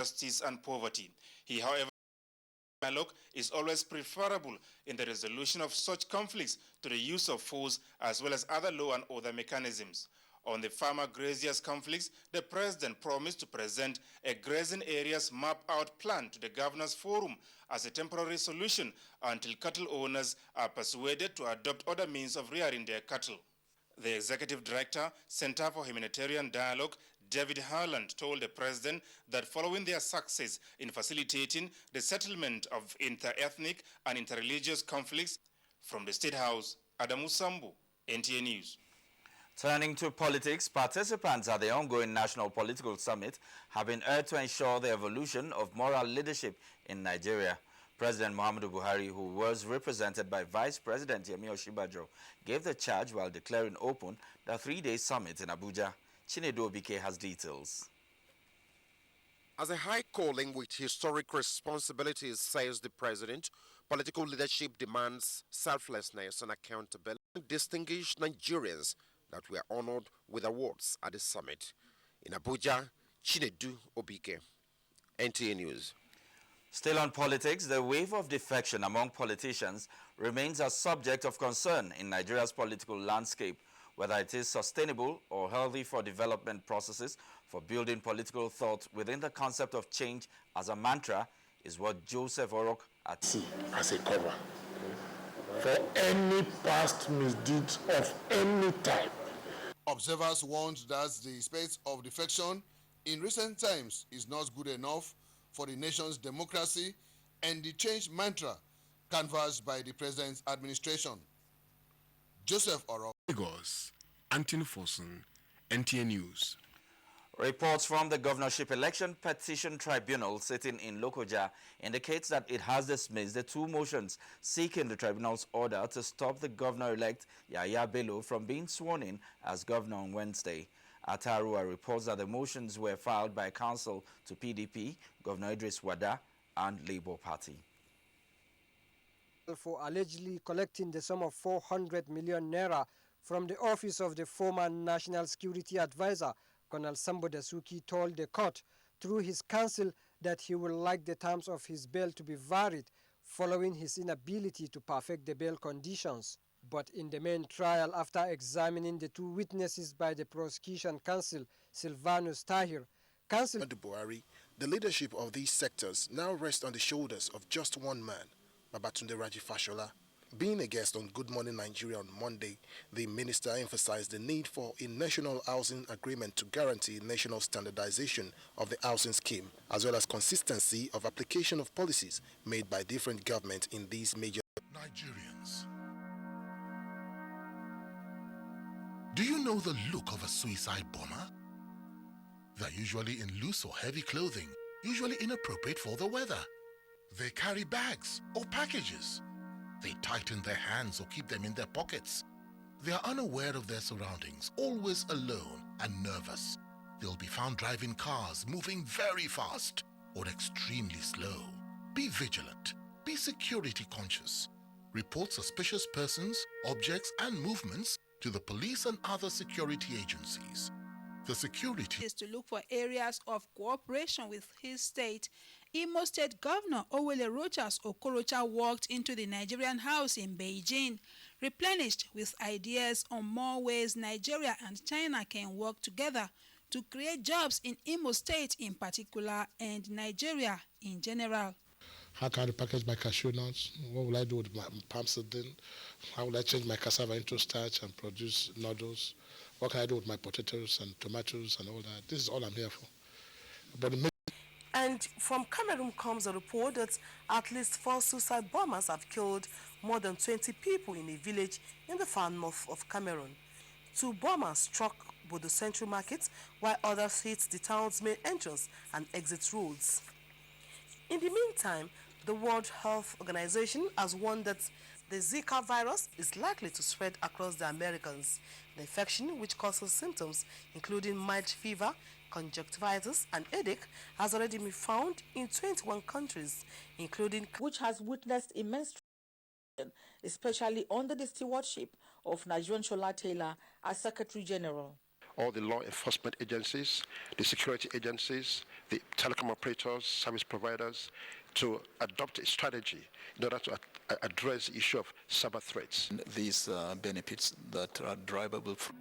injustice and poverty. He, however, dialogue is always preferable in the resolution of such conflicts to the use of force as well as other law and order mechanisms. On the farmer-graziers conflicts, the president promised to present a grazing areas map-out plan to the Governors Forum as a temporary solution until cattle owners are persuaded to adopt other means of rearing their cattle. The executive director, Center for Humanitarian Dialogue, David Harland, told the president that following their success in facilitating the settlement of inter-ethnic and inter-religious conflicts, from the State House, Adamu Sambu, NTA News. Turning to politics, participants at the ongoing National Political Summit have been urged to ensure the evolution of moral leadership in Nigeria. President Muhammadu Buhari, who was represented by Vice President Yemi Osinbajo, gave the charge while declaring open the three-day summit in Abuja. Chinedu Obike has details. As a high calling with historic responsibilities, says the president, political leadership demands selflessness and accountability. Distinguished Nigerians that were honored with awards at the summit. In Abuja, Chinedu Obike, NTA News. Still on politics, the wave of defection among politicians remains a subject of concern in Nigeria's political landscape. Whether it is sustainable or healthy for development processes for building political thought within the concept of change as a mantra is what Joseph Orok see as a cover for any past misdeeds of any type. Observers warned that the space of defection in recent times is not good enough for the nation's democracy and the change mantra canvassed by the president's administration. Joseph Orok, Lagos, Anthony Fosun, NTA News. Reports from the Governorship Election Petition Tribunal sitting in Lokoja indicates that it has dismissed the two motions seeking the tribunal's order to stop the governor-elect Yahaya Bello from being sworn in as governor on Wednesday. Atarua reports that the motions were filed by counsel to PDP, Governor Idris Wada, and Labour Party. For allegedly collecting the sum of 400 million naira from the office of the former National Security Advisor, Colonel Sambo Dasuki, told the court through his counsel that he would like the terms of his bail to be varied following his inability to perfect the bail conditions. But in the main trial, after examining the two witnesses by the prosecution counsel, Silvanus Tahir, counsel Buhari, the leadership of these sectors now rests on the shoulders of just one man, Babatunde Raji Fashola. Being a guest on Good Morning Nigeria on Monday, the minister emphasized the need for a national housing agreement to guarantee national standardization of the housing scheme, as well as consistency of application of policies made by different governments in these major Nigerians. Do you know the look of a suicide bomber? They're usually in loose or heavy clothing, usually inappropriate for the weather. They carry bags or packages. They tighten their hands or keep them in their pockets. They are unaware of their surroundings, always alone and nervous. They'll be found driving cars, moving very fast or extremely slow. Be vigilant. Be security conscious. Report suspicious persons, objects, and movements to the police and other security agencies. The security is to look for areas of cooperation with his state. Imo State Governor Owele Rochas Okorocha walked into the Nigerian house in Beijing, replenished with ideas on more ways Nigeria and China can work together to create jobs in Imo State in particular and Nigeria in general. How can I package my cashew nuts? What will I do with my palm seedling? How will I change my cassava into starch and produce noodles? What can I do with my potatoes and tomatoes and all that? This is all I'm here for. But and from Cameroon comes a report that at least 4 suicide bombers have killed more than 20 people in a village in the far north of Cameroon. 2 bombers struck both the central market, while others hit the town's main entrance and exit roads. In the meantime, the World Health Organization has warned that the Zika virus is likely to spread across the Americas. The infection, which causes symptoms including mild fever, conjunctivitis, and headache, has already been found in 21 countries, including which has witnessed immense transmission, especially under the stewardship of Nigerian Shola Taylor as Secretary General. all the law enforcement agencies, the security agencies, the telecom operators, service providers, to adopt a strategy in order to address the issue of cyber threats. These benefits that are derivable from